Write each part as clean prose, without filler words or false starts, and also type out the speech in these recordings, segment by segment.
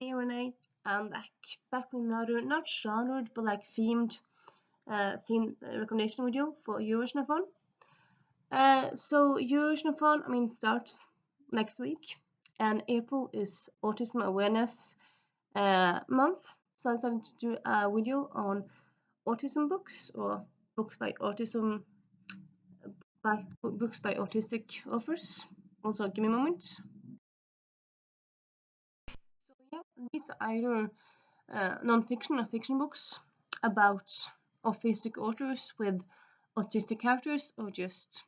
Hey Renee, I'm back with another not genre but like themed recommendation video for eurovisionathon. So eurovisionathon, starts next week, and April is Autism Awareness month. So I decided to do a video on autism books or books by books by autistic authors. Also, give me a moment. So yeah, these are either non-fiction or fiction books about autistic authors with autistic characters or just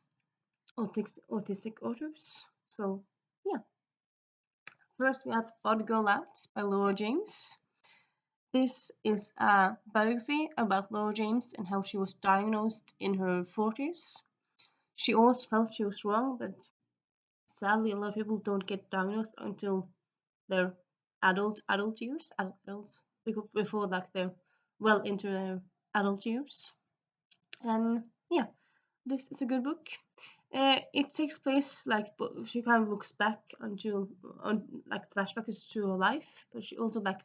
autistic authors. So yeah, first we have Odd Girl Out by Laura James. This is a biography about Laura James and how she was diagnosed in her 40s. She always felt she was wrong, but sadly a lot of people don't get diagnosed until their adult years, adults, before like they're well into their adult years. And yeah, this is a good book. It takes place like she kind of looks back on like flashbacks to her life, but she also like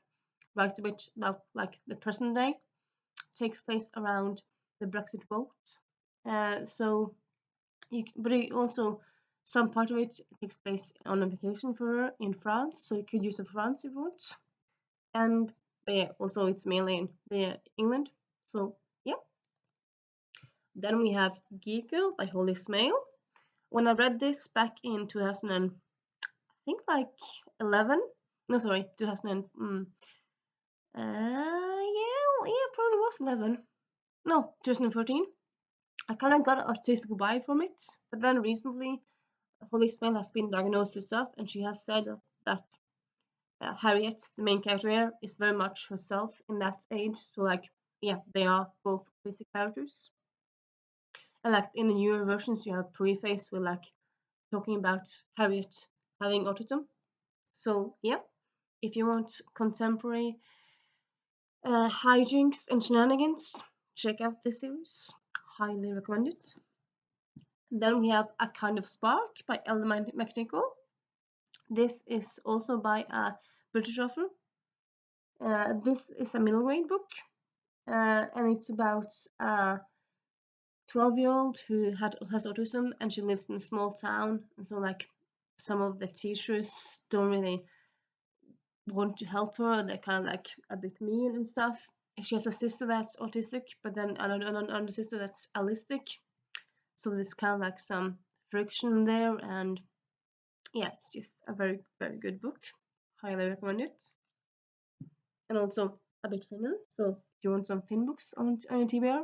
writes a bit about like the present day. It takes place around the Brexit vote. So but it also some part of it takes place on a vacation for her in France, so you could use it for France if you want. And yeah, also it's mainly in England. So yeah. Then we have Geek Girl by Holly Smale. When I read this back in 2000 and I think like 11, no sorry, 2000 and yeah, probably was 11. No, 2014. I kind of got an autistic vibe from it, but then recently Holly Smale has been diagnosed herself, and she has said that Harriet, the main character here, is very much herself in that age. So like, yeah, they are both autistic characters. And like in the newer versions, you have preface with like talking about Harriet having autism. So yeah, if you want contemporary hijinks and shenanigans, check out this series. Highly recommend it. Then we have A Kind of Spark by Ella McNichol. This is also by a British author. This is a middle grade book, and it's about a 12-year-old who has autism, and she lives in a small town. And so, like, some of the teachers don't really want to help her. They're kind of like a bit mean and stuff. She has a sister that's autistic, but then another sister that's allistic. So there's kind of like some friction there, and yeah, it's just a very, very good book. Highly recommend it. And also a bit Finnish. So if you want some Finn books on your TBR,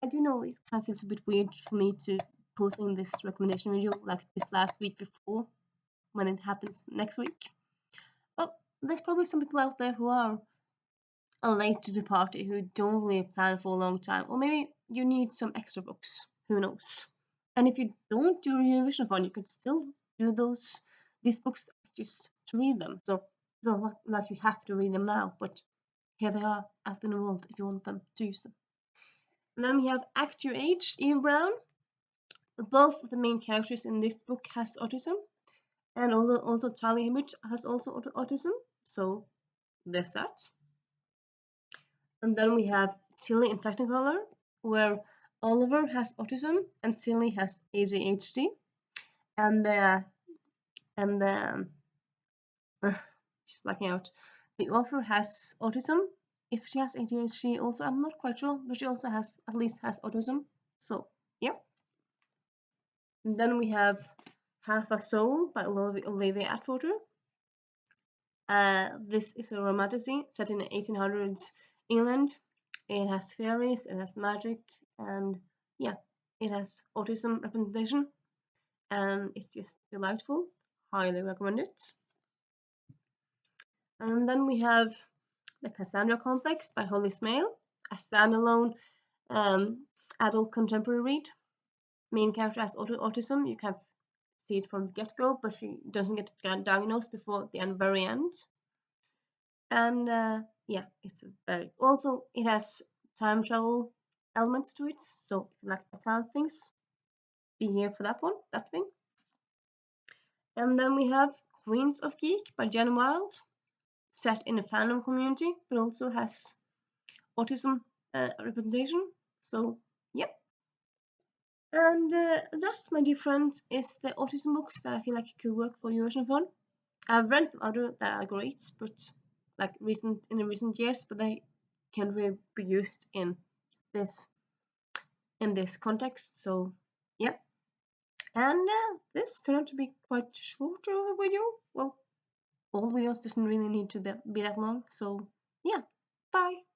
I do know it kind of feels a bit weird for me to post in this recommendation video like this last week before when it happens next week. But there's probably some people out there who are late to the party who don't really plan for a long time, or maybe you need some extra books. Who knows? And if you don't do a revisionathon, you could still do these books just to read them. So like you have to read them now, but here they are out in the world if you want them to use them. And then we have Act Your Age, Eve Brown. Both of the main characters in this book has autism, and also Charlie Hibbert has also autism. So there's that. And then we have Tilly in Technicolor, where Oliver has autism and Tilly has ADHD, and she's blacking out. The author has autism. If she has ADHD, also I'm not quite sure, but she also has at least has autism. So yeah. And then we have Half a Soul by Olivia Atwater. This is a romantasy set in the 1800s England. It has fairies, it has magic, and yeah, it has autism representation, and it's just delightful. Highly recommend it. And then we have The Cassandra Complex by Holly Smale, a standalone adult contemporary read. Main character has autism. You can see it from the get-go, but she doesn't get diagnosed before the very end. And yeah, it's very also it has time travel elements to it. So if you like that kind of things, be here for that thing. And then we have Queens of Geek by Jen Wild. set in a fandom community, but also has autism representation. So yeah. And that's, my dear friends, is the autism books that I feel like could work for eurovisionathon. I've read some other that are great, but like in the recent years, but they can't really be used in this context. So yeah. And this turned out to be quite short of a video. Well, all videos doesn't really need to be that long. So yeah, bye.